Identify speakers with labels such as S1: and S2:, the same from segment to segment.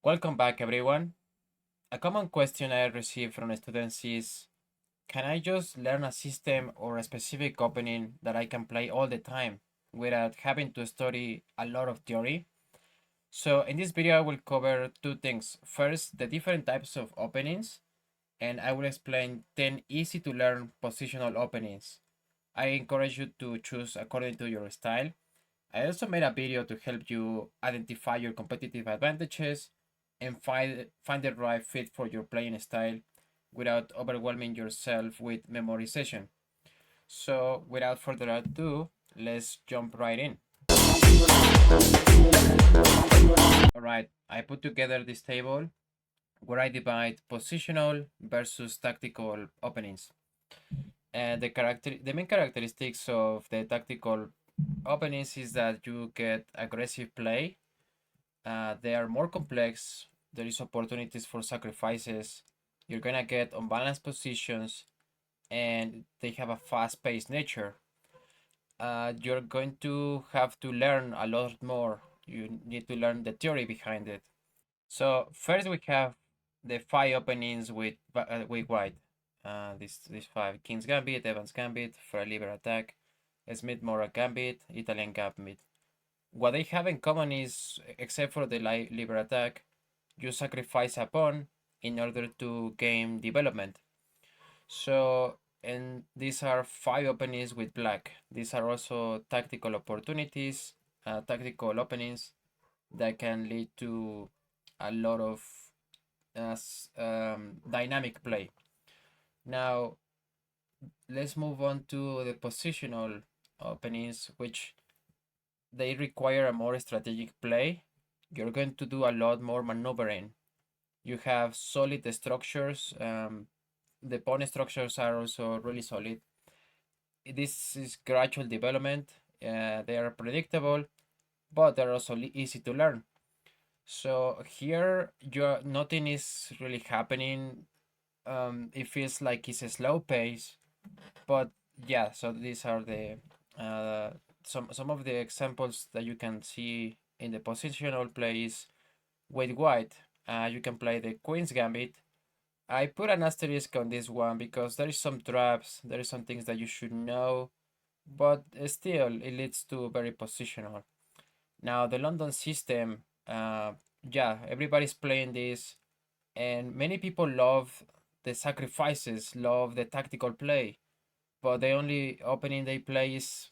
S1: Welcome back, everyone. A common question I receive from students is, can I just learn a system or a specific opening that I can play all the time without having to study a lot of theory? So in this video, I will cover two things. First, the different types of openings, and I will explain 10 easy to learn positional openings. I encourage you to choose according to your style. I also made a video to help you identify your competitive advantages and find the right fit for your playing style without overwhelming yourself with memorization. So without further ado, let's jump right in. Alright, I put together this table where I divide positional versus tactical openings. And the main characteristics of the tactical openings is that you get aggressive play. They are more complex. There is opportunities for sacrifices. You're gonna get unbalanced positions, and they have a fast-paced nature. You're going to have to learn a lot more. You need to learn the theory behind it. So first we have the five openings with white. These five: King's Gambit, Evans Gambit, Fair Liber Attack, Smith Mora Gambit, Italian Gambit. What they have in common is, except for the Liber Attack, you sacrifice a pawn in order to gain development. So, and these are five openings with black. These are also tactical opportunities, tactical openings that can lead to a lot of dynamic play. Now, let's move on to the positional openings, which they require a more strategic play. You're going to do a lot more maneuvering. You have solid structures. The pawn structures are also really solid. This is gradual development. They are predictable, but they're also easy to learn. So here, nothing is really happening. It feels like it's a slow pace, but yeah. So these are the some of the examples that you can see in the positional plays with white. You can play the Queen's Gambit. I put an asterisk on this one because there is some traps, there is some things that you should know, but still it leads to very positional. Now the London system, yeah, everybody's playing this, and many people love the sacrifices, love the tactical play, but the only opening they play is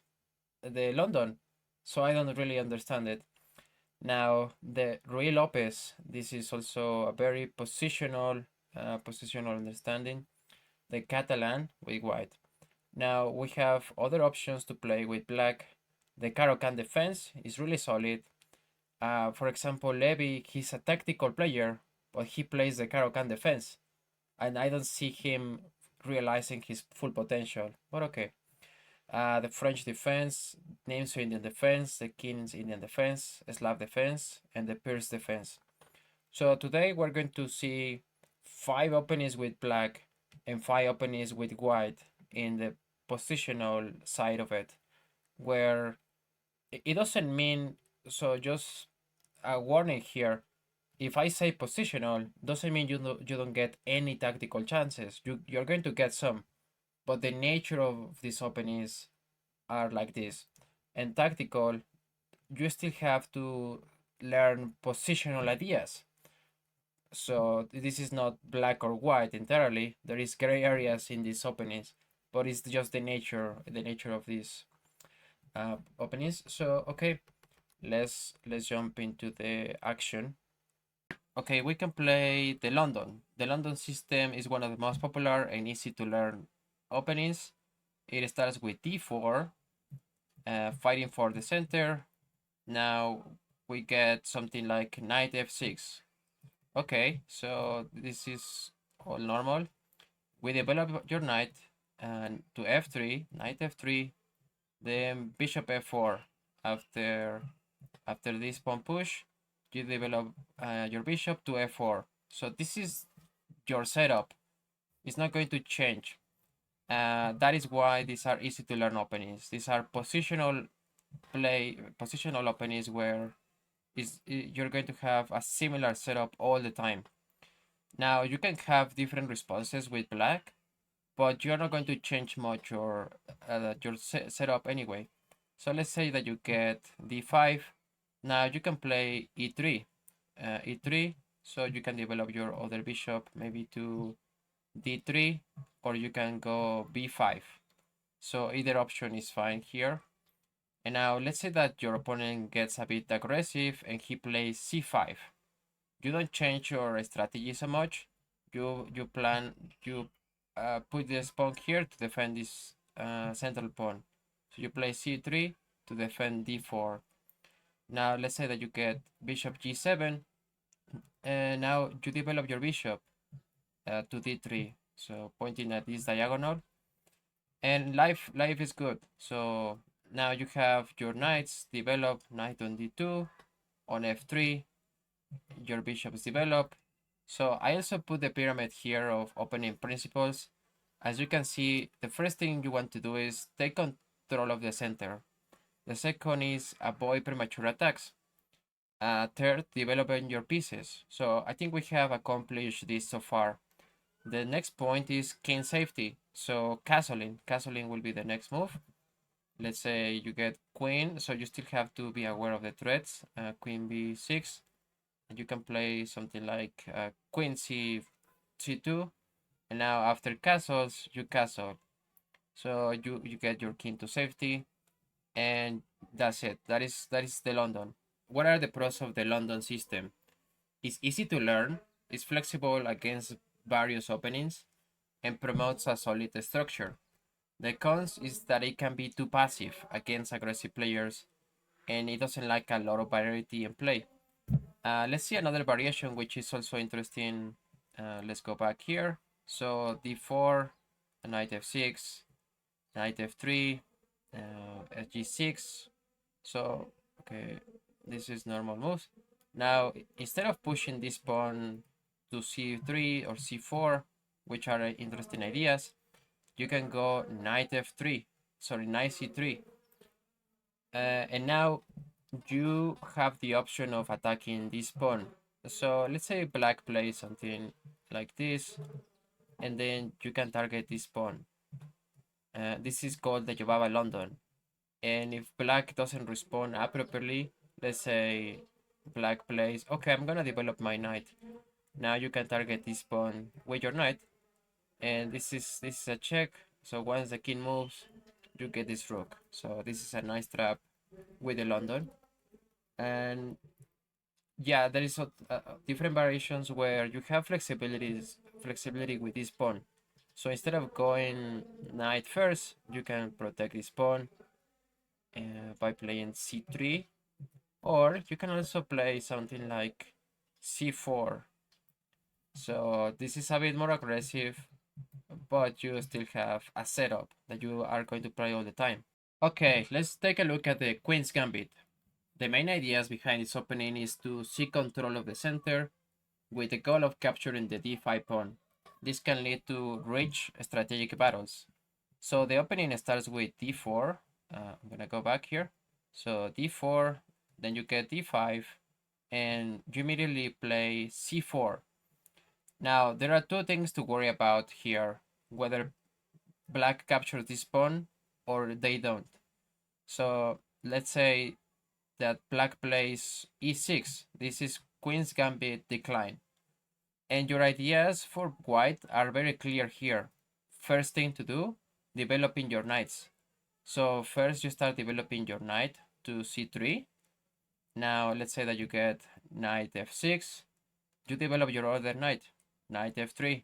S1: the London, so I don't really understand it. Now the Ruy Lopez, this is also a very positional understanding. The Catalan with white. Now we have other options to play with black. The Caro-Kann Defense is really solid. For example, Levy, he's a tactical player, but he plays the Caro-Kann Defense, and I don't see him realizing his full potential. But okay. The French defense, Nimzo Indian defense, the King's Indian defense, Slav defense, and the Pierce defense. So today we're going to see five openings with black and five openings with white in the positional side of it, where it doesn't mean, so just a warning here, if I say positional, doesn't mean you don't get any tactical chances. You're going to get some, but the nature of these openings are like this. And tactical, you still have to learn positional ideas. So this is not black or white entirely. There is gray areas in these openings, but it's just the nature of these openings. So okay, let's jump into the action. Okay, we can play the London. The London system is one of the most popular and easy to learn openings. It starts with d4, fighting for the center. Now we get something like knight f6. Okay, so this is all normal. We develop your knight and to f3, knight f3, then bishop f4. After this pawn push, you develop your bishop to f4. So this is your setup. It's not going to change. That is why these are easy to learn openings. These are positional openings where you're going to have a similar setup all the time. Now you can have different responses with black, but you're not going to change much your setup anyway. So let's say that you get d5. Now you can play e3, e3. So you can develop your other bishop maybe to d3, or you can go b5. So either option is fine here. And now let's say that your opponent gets a bit aggressive and he plays c5. You don't change your strategy so much. You put this pawn here to defend this central pawn. So you play c3 to defend d4. Now let's say that you get bishop g7, and now you develop your bishop to d3. So pointing at this diagonal, and life is good. So now you have your knights develop, knight on d2, on f3, your bishops develop. So I also put the pyramid here of opening principles. As you can see, the first thing you want to do is take control of the center. The second is avoid premature attacks. Third, developing your pieces. So I think we have accomplished this so far. The next point is king safety. So castling. Castling will be the next move. Let's say you get queen, so you still have to be aware of the threats. Queen b6. And you can play something like queen c2. And now after castles, you castle. So you get your king to safety. And that's it. That is the London. What are the pros of the London system? It's easy to learn, it's flexible against various openings, and promotes a solid structure. The cons is that it can be too passive against aggressive players, and it doesn't like a lot of variety in play. Let's see another variation which is also interesting. Let's go back here. So d4, knight f6, knight f3, g6. So okay, this is normal moves. Now instead of pushing this pawn to c3 or c4, which are interesting ideas, you can go knight f3, sorry, knight c3. And now you have the option of attacking this pawn. So let's say black plays something like this, and then you can target this pawn. This is called the Jobava London. And if black doesn't respond appropriately, let's say black plays, okay, I'm gonna develop my knight. Now you can target this pawn with your knight, and this is a check. So once the king moves, you get this rook. So this is a nice trap with the London. And yeah, there is different variations where you have flexibility with this pawn. So instead of going knight first, you can protect this pawn by playing c3, or you can also play something like c4. So this is a bit more aggressive, but you still have a setup that you are going to play all the time. Okay, let's take a look at the Queen's Gambit. The main ideas behind this opening is to seek control of the center with the goal of capturing the d5 pawn. This can lead to rich strategic battles. So the opening starts with d4. I'm gonna go back here. So d4, then you get d5, and you immediately play c4. Now there are two things to worry about here, whether black captures this pawn or they don't. So let's say that black plays e6. This is Queen's Gambit decline. And your ideas for white are very clear here. First thing to do, developing your knights. So first you start developing your knight to c3. Now let's say that you get knight f6. You develop your other knight, knight f3.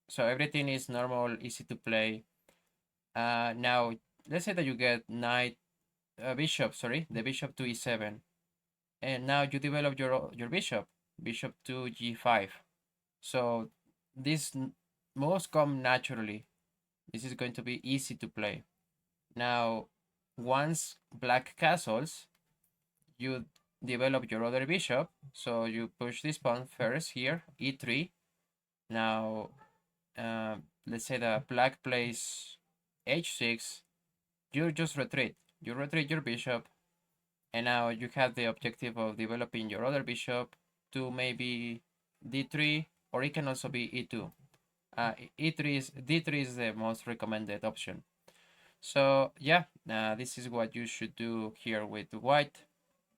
S1: So everything is normal, easy to play. Now let's say that you get the bishop to e7. And now you develop your bishop to g5. So these moves come naturally. This is going to be easy to play. Now, once black castles, you develop your other bishop. So you push this pawn first here, e3. Now, let's say that black plays h6. You just retreat. You retreat your bishop. And now you have the objective of developing your other bishop to maybe d3, or it can also be e2. D3 is the most recommended option. So yeah, this is what you should do here with white.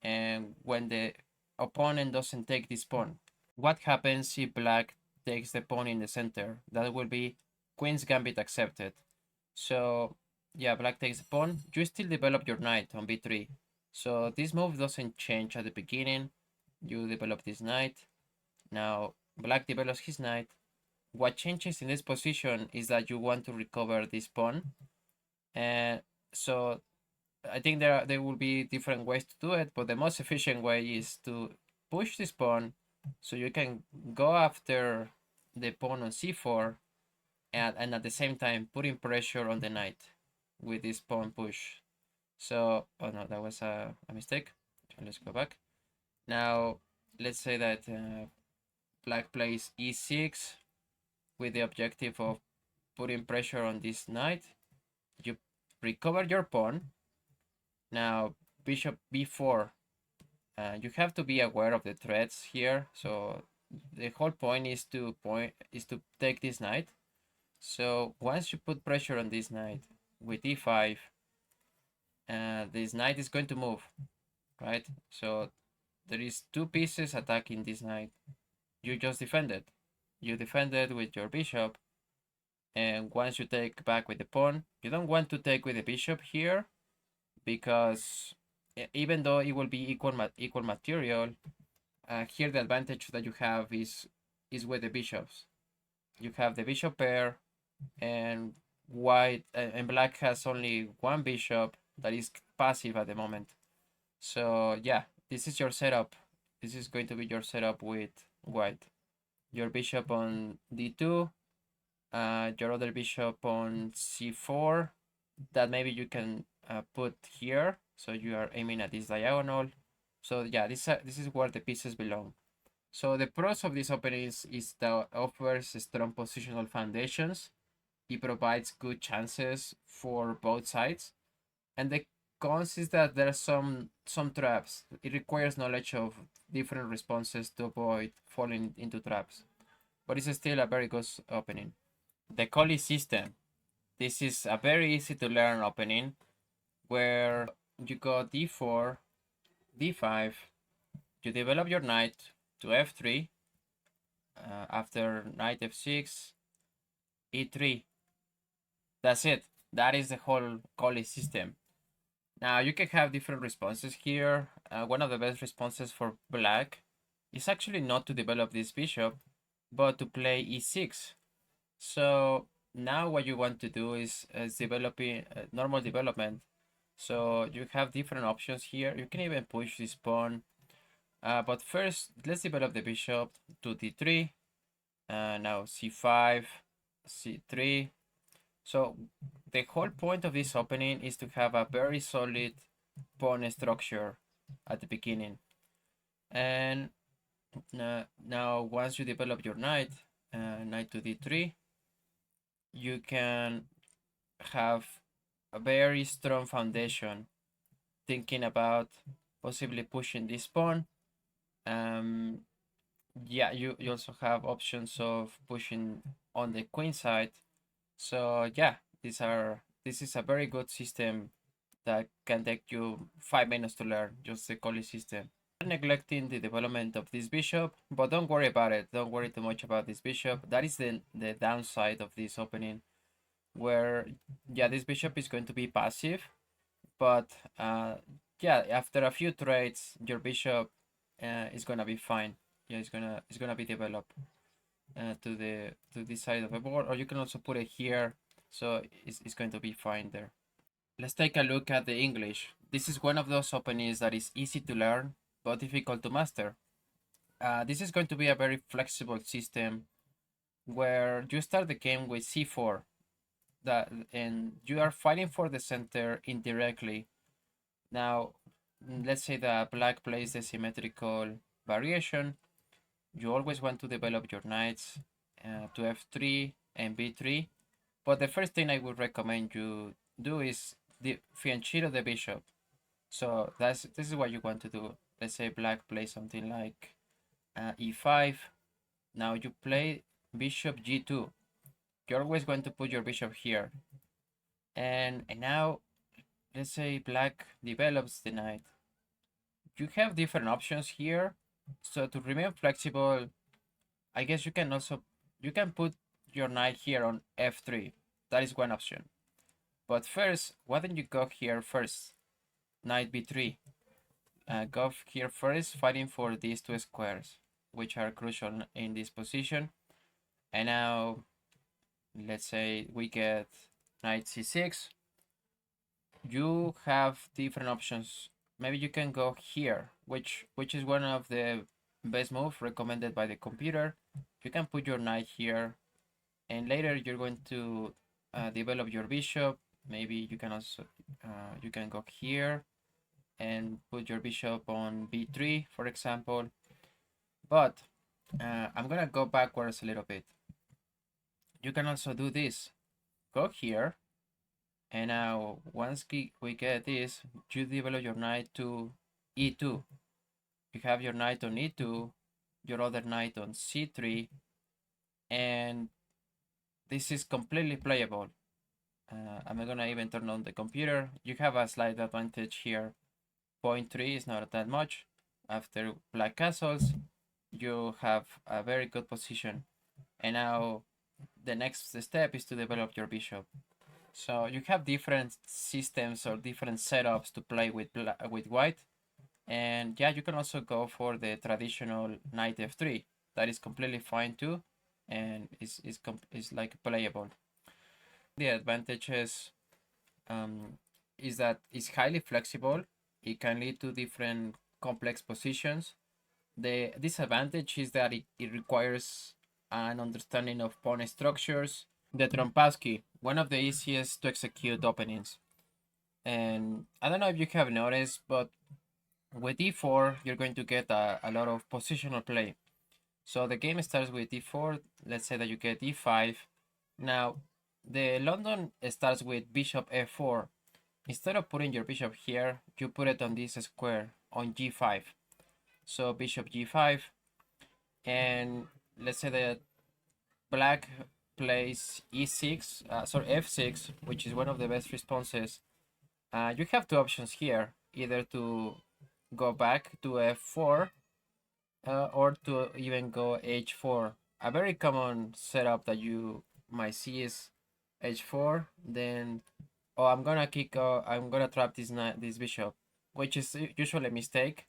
S1: And when the opponent doesn't take this pawn, what happens if black takes the pawn in the center? That will be queen's gambit accepted. So yeah, black takes the pawn. You still develop your knight on b3. So this move doesn't change at the beginning. You develop this knight. Now black develops his knight. What changes in this position is that you want to recover this pawn. And so I think there will be different ways to do it, but the most efficient way is to push this pawn so you can go after the pawn on c4 and at the same time putting pressure on the knight with this pawn push. So, oh no, that was a mistake. So let's go back. Now, let's say that black plays e6 with the objective of putting pressure on this knight. You recover your pawn. Now, bishop b4. You have to be aware of the threats here. So the whole point is to take this knight. So once you put pressure on this knight with e5, this knight is going to move, right? So there is two pieces attacking this knight. You just defended. You defended with your bishop, and once you take back with the pawn, you don't want to take with the bishop here, because even though it will be equal material, here the advantage that you have is with the bishops. You have the bishop pair, and white and black has only one bishop that is passive at the moment. So yeah, this is your setup. This is going to be your setup with white. Your bishop on d2, your other bishop on c4, that maybe you can put here. So you are aiming at this diagonal. So yeah, this is where the pieces belong. So the pros of this opening is that it offers strong positional foundations. It provides good chances for both sides. And the cons is that there are some traps. It requires knowledge of different responses to avoid falling into traps. But it's still a very good opening. The Colle System. This is a very easy to learn opening where you go d4, d5, you develop your knight to f3, after knight f6, e3. That's it. That is the whole Colle system. Now you can have different responses here. One of the best responses for black is actually not to develop this bishop, but to play e6. So now what you want to do is developing normal development. So you have different options here. You can even push this pawn. But first, let's develop the bishop to d3. Now c5, c3. So the whole point of this opening is to have a very solid pawn structure at the beginning. And now once you develop your knight, knight to d3, you can have a very strong foundation, thinking about possibly pushing this pawn. Yeah, you also have options of pushing on the queen side. So yeah, this is a very good system that can take you 5 minutes to learn, just the Colle system. Neglecting the development of this bishop, but don't worry about it. Don't worry too much about this bishop. That is the downside of this opening, where yeah, this bishop is going to be passive, but yeah, after a few trades, your bishop is gonna be fine. Yeah, it's gonna be developed to this side of the board, or you can also put it here, so it's going to be fine there. Let's take a look at the English. This is one of those openings that is easy to learn but difficult to master. This is going to be a very flexible system where you start the game with c4, and you are fighting for the center indirectly. Now, let's say that black plays the symmetrical variation. You always want to develop your knights to f3 and b3, but the first thing I would recommend you do is the fianchetto the bishop. So this is what you want to do. Let's say black plays something like e5. Now you play bishop g2. You're always going to put your bishop here. And now let's say black develops the knight. You have different options here. So to remain flexible, I guess you can put your knight here on f3. That is one option. But first, why don't you go here first? Knight b3. Go here first, fighting for these two squares, which are crucial in this position. And now, let's say we get knight c6. You have different options. Maybe you can go here, which is one of the best moves recommended by the computer. You can put your knight here, and later you're going to develop your bishop. Maybe you can also you can go here and put your bishop on b3, for example. But I'm gonna go backwards a little bit. You can also do this. Go here, and now once we get this, you develop your knight to e2. You have your knight on e2, your other knight on c3, and this is completely playable. I'm gonna even turn on the computer. You have a slight advantage here. 0.3 is not that much. After black castles, you have a very good position. And now the next step is to develop your bishop. So you have different systems or different setups to play with white. And yeah, you can also go for the traditional knight f3. That is completely fine too, and is like playable. The advantages is that it's highly flexible. It can lead to different complex positions. The disadvantage is that it requires an understanding of pawn structures. The Trompowsly, one of the easiest to execute openings. And I don't know if you have noticed, but with d4, you're going to get a lot of positional play. So the game starts with d4. Let's say that you get e5. Now, the London starts with bishop f4. Instead of putting your bishop here, you put it on this square on g5. So bishop g5. And let's say that black plays e6, f6, which is one of the best responses. You have two options here, either to go back to f4 or to even go h4. A very common setup that you might see is h4, then I'm gonna trap this bishop, which is usually a mistake,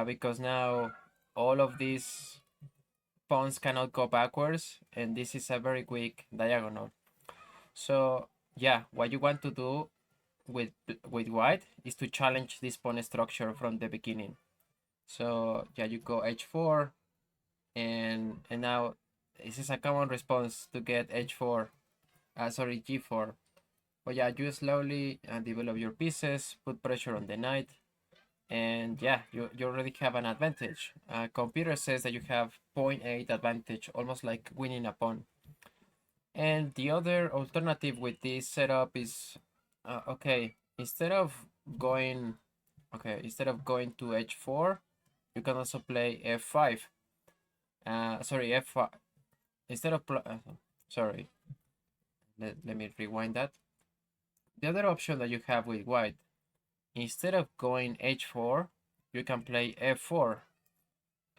S1: because now all of these pawns cannot go backwards, and this is a very quick diagonal. So yeah, what you want to do with white is to challenge this pawn structure from the beginning. So yeah, you go h4, and now this is a common response to get h4, g4. But yeah, you slowly develop your pieces, put pressure on the knight, and yeah, you already have an advantage. Computer says that you have 0.8 advantage, almost like winning a pawn. And the other alternative with this setup is, okay, instead of going to h4, you can also play f5. F5. Instead of, sorry, let me rewind that. The other option that you have with white, instead of going h4, you can play f4.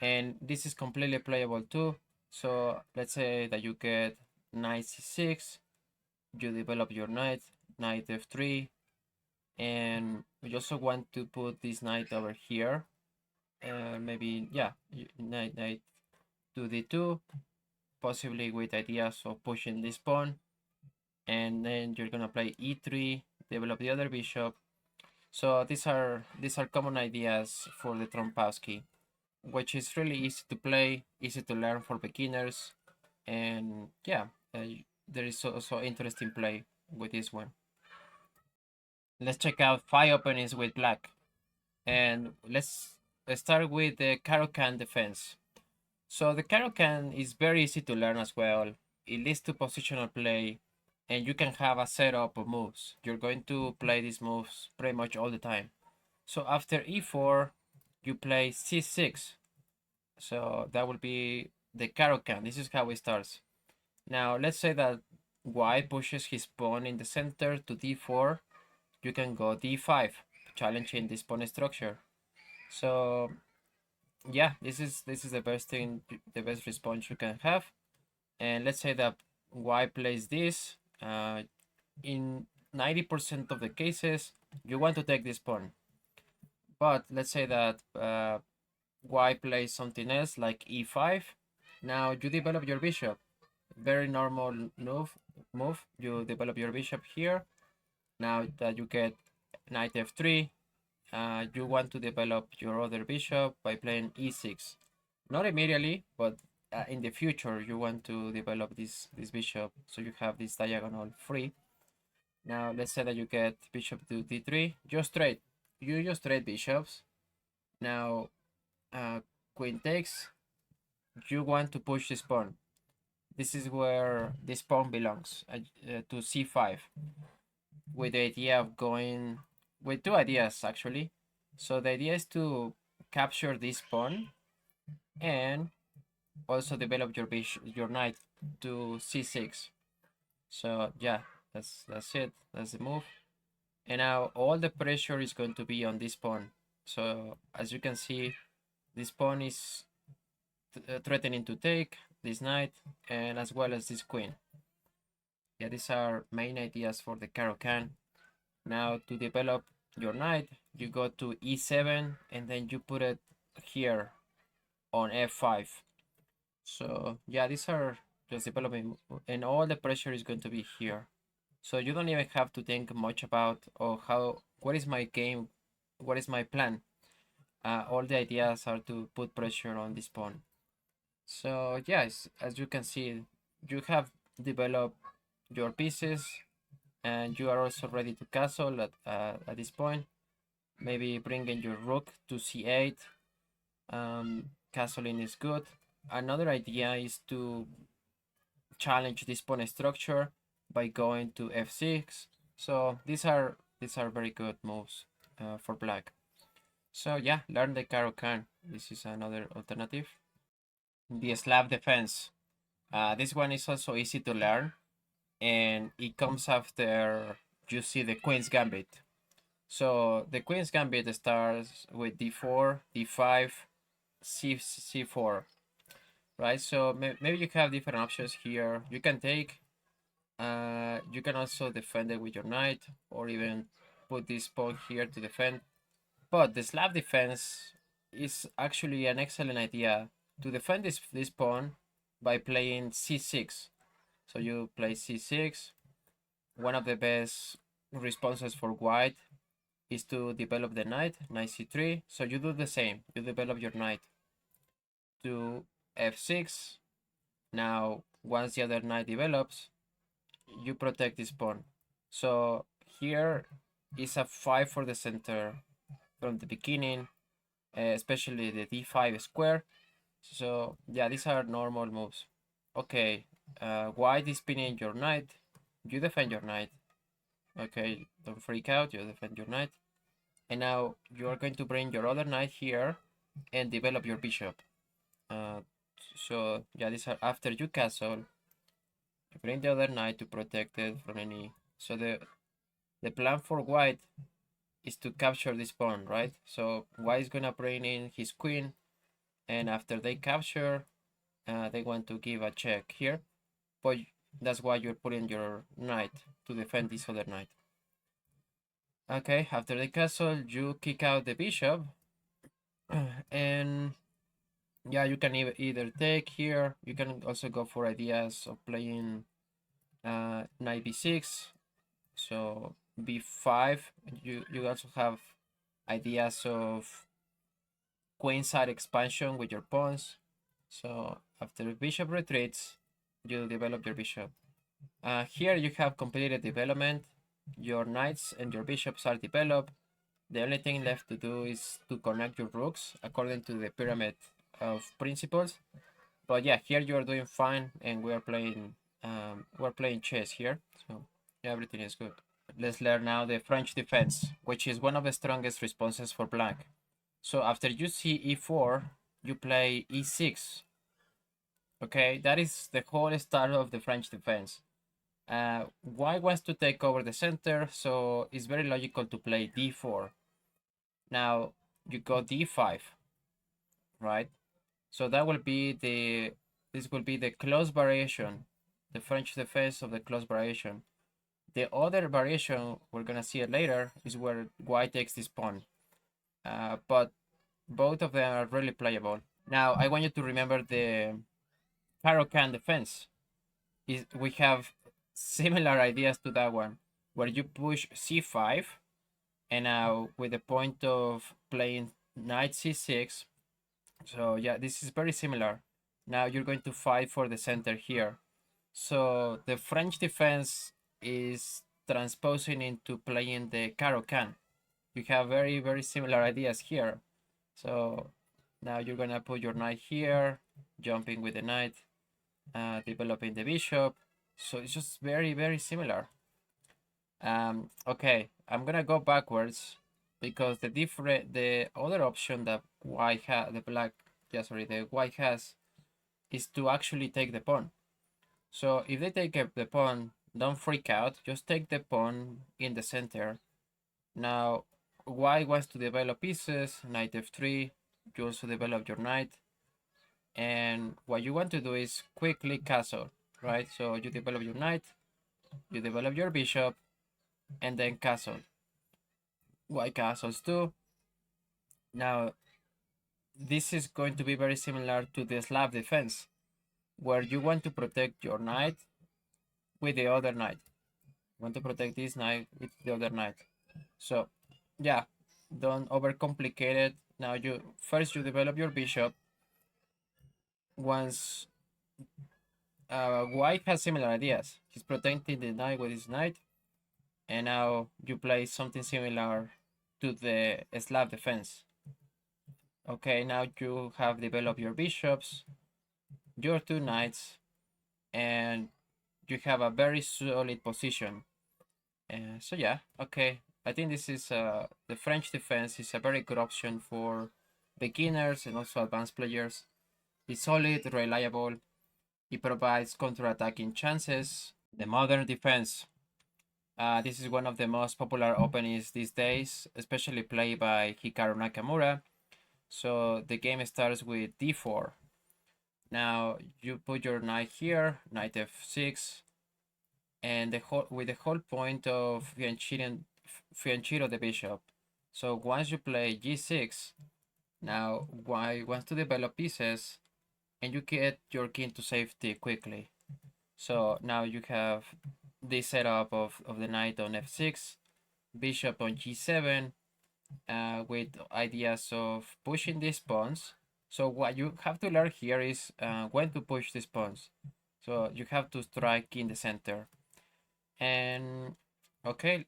S1: And this is completely playable too. So let's say that you get knight c6, you develop your knight f3, and we also want to put this knight over here. Maybe, yeah, knight to d2, possibly with ideas of pushing this pawn. And then you're gonna play e3, develop the other bishop. So these are common ideas for the Trompowsly, which is really easy to play, easy to learn for beginners, and yeah, there is also interesting play with this one. Let's check out 5 openings with black, and let's start with the Caro-Kann Defense. So the Caro-Kann is very easy to learn as well. It leads to positional play, and you can have a setup of moves. You're going to play these moves pretty much all the time. So after e4, you play c6. So that will be the Caro-Kann. This is how it starts. Now let's say that white pushes his pawn in the center to d4. You can go d5, challenging this pawn structure. So yeah, this is the best thing, the best response you can have. And let's say that white plays this. In 90% of the cases, you want to take this pawn. But let's say that white plays something else like e5. Now you develop your bishop. Very normal move. You develop your bishop here. Now that you get knight f3, you want to develop your other bishop by playing e6. Not immediately, but in the future you want to develop this bishop so you have this diagonal free. Now let's say that you get bishop to d3. Just trade. You just trade bishops. Now queen takes. You want to push this pawn. This is where this pawn belongs, to c5, with the idea of going with two ideas actually. So the idea is to capture this pawn and also develop your knight to c6. So yeah, that's it. That's the move. And now all the pressure is going to be on this pawn. So as you can see, this pawn is threatening to take this knight, and as well as this queen. Yeah, these are main ideas for the Caro-Kann. Now to develop your knight, you go to e7 and then you put it here on f5. So yeah, these are just developing, and all the pressure is going to be here. So you don't even have to think much about, what is my game, what is my plan. All the ideas are to put pressure on this pawn. So yes, as you can see, you have developed your pieces, and you are also ready to castle at this point. Maybe bringing your rook to c8. Castling is good. Another idea is to challenge this pawn structure by going to f6. So these are very good moves for black. So yeah, learn the Caro-Kann. This is another alternative. The Slav Defense. This one is also easy to learn, and it comes after you see the Queen's Gambit. So the Queen's Gambit starts with d4, d5, c4, right? So maybe you have different options here. You can take, you can also defend it with your knight, or even put this pawn here to defend. But the Slav Defense is actually an excellent idea to defend this pawn by playing c6. So you play c6. One of the best responses for white is to develop the knight c3. So you do the same. You develop your knight to f6. Now, once the other knight develops, you protect this pawn. So here is a 5 for the center from the beginning, especially the d5 square. So yeah, these are normal moves. Okay, white is pinning your knight. You defend your knight. Okay, don't freak out, you defend your knight. And now you are going to bring your other knight here and develop your bishop. So yeah, these are after you castle. You bring the other knight to protect it from any. So the plan for white is to capture this pawn, right? So white is gonna bring in his queen, and after they capture, they want to give a check here, but that's why you're putting your knight to defend this other knight. Okay, after the castle, you kick out the bishop, and yeah, you can either take here. You can also go for ideas of playing knight b6, so b5. You also have ideas of queenside expansion with your pawns. So after bishop retreats, you develop your bishop. Here you have completed development. Your knights and your bishops are developed. The only thing left to do is to connect your rooks according to the pyramid of principles. But yeah, here you are doing fine, and we're playing chess here. So yeah, everything is good. let's learn now the French defense, which is one of the strongest responses for black. So after you see e4, you play e6. Okay, that is the whole start of the French defense. White wants to take over the center, so it's very logical to play d4. Now you go d5, right? So that will be this will be the close variation, the French defense of the close variation. The other variation, we're gonna see it later, is where white takes this pawn. But both of them are really playable. Now I want you to remember the Caro-Kann defense. We have similar ideas to that one, where you push c5, and now with the point of playing knight c6. So yeah, this is very similar. Now you're going to fight for the center here. So the French defense is transposing into playing the Caro-Kann. You have very similar ideas here. So now you're gonna put your knight here, jumping with the knight, developing the bishop. So it's just very similar. Okay, I'm gonna go backwards because the other option that the white has is to actually take the pawn. So if they take the pawn, don't freak out, just take the pawn in the center. Now white wants to develop pieces, knight f3, you also develop your knight, and what you want to do is quickly castle, right? So you develop your knight, you develop your bishop, and then castle. White castles too. Now this is going to be very similar to the Slav defense, where you want to protect your knight with the other knight. You want to protect this knight with the other knight. So yeah, don't overcomplicate it. Now you develop your bishop. Once white has similar ideas, he's protecting the knight with his knight, and now you play something similar to the Slav defense. Okay, now you have developed your bishops, your two knights, and you have a very solid position. So yeah, okay. I think this is the French defense is a very good option for beginners and also advanced players. It's solid, reliable. It provides counter-attacking chances. The modern defense. This is one of the most popular openings these days, especially played by Hikaru Nakamura. So the game starts with d4. Now you put your knight here, knight f6, and with the whole point of fianchetto the bishop. So once you play g6, now white wants to develop pieces, and you get your king to safety quickly. So now you have this setup of the knight on f6, bishop on g7, with ideas of pushing these pawns. So what you have to learn here is when to push these pawns. So you have to strike in the center. And okay,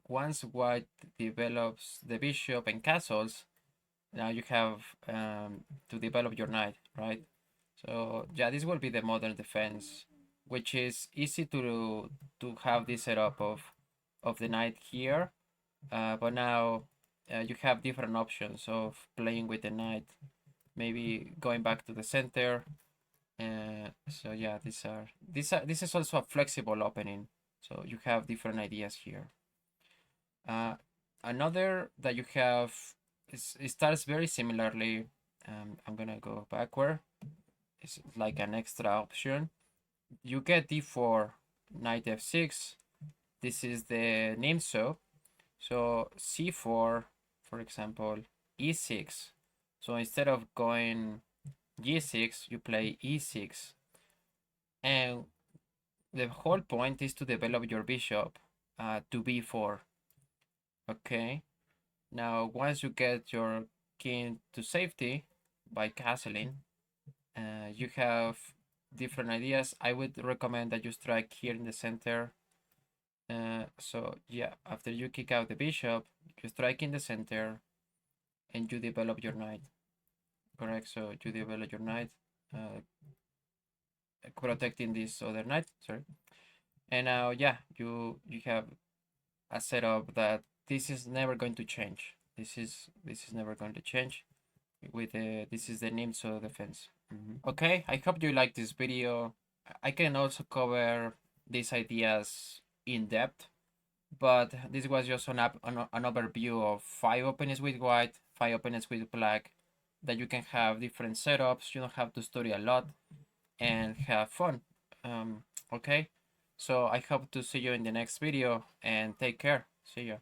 S1: once white develops the bishop and castles, now you have to develop your knight, right? So yeah, this will be the modern defense, which is easy to have this setup of the knight here, but now you have different options of playing with the knight, maybe going back to the center. So yeah, this is also a flexible opening, so you have different ideas here. Another that you have it starts very similarly. I'm gonna go backward. It's like an extra option. You get d4, knight f6. This is the Nimzo. So c4, for example, e6. So instead of going g6, you play e6. And the whole point is to develop your bishop to b4. Okay. Now, once you get your king to safety by castling, you have different ideas. I would recommend that you strike here in the center. So yeah, after you kick out the bishop, you strike in the center, and you develop your knight. Correct. So you develop your knight, protecting this other knight. Sorry. And now yeah, you have a setup that this is never going to change. This is never going to change. With this is the Nimzo defense. Okay, I hope you like this video. I can also cover these ideas in depth, but this was just an overview of 5 openings with white, 5 openings with black, that you can have different setups. You don't have to study a lot and have fun. Okay, so I hope to see you in the next video, and take care. See ya.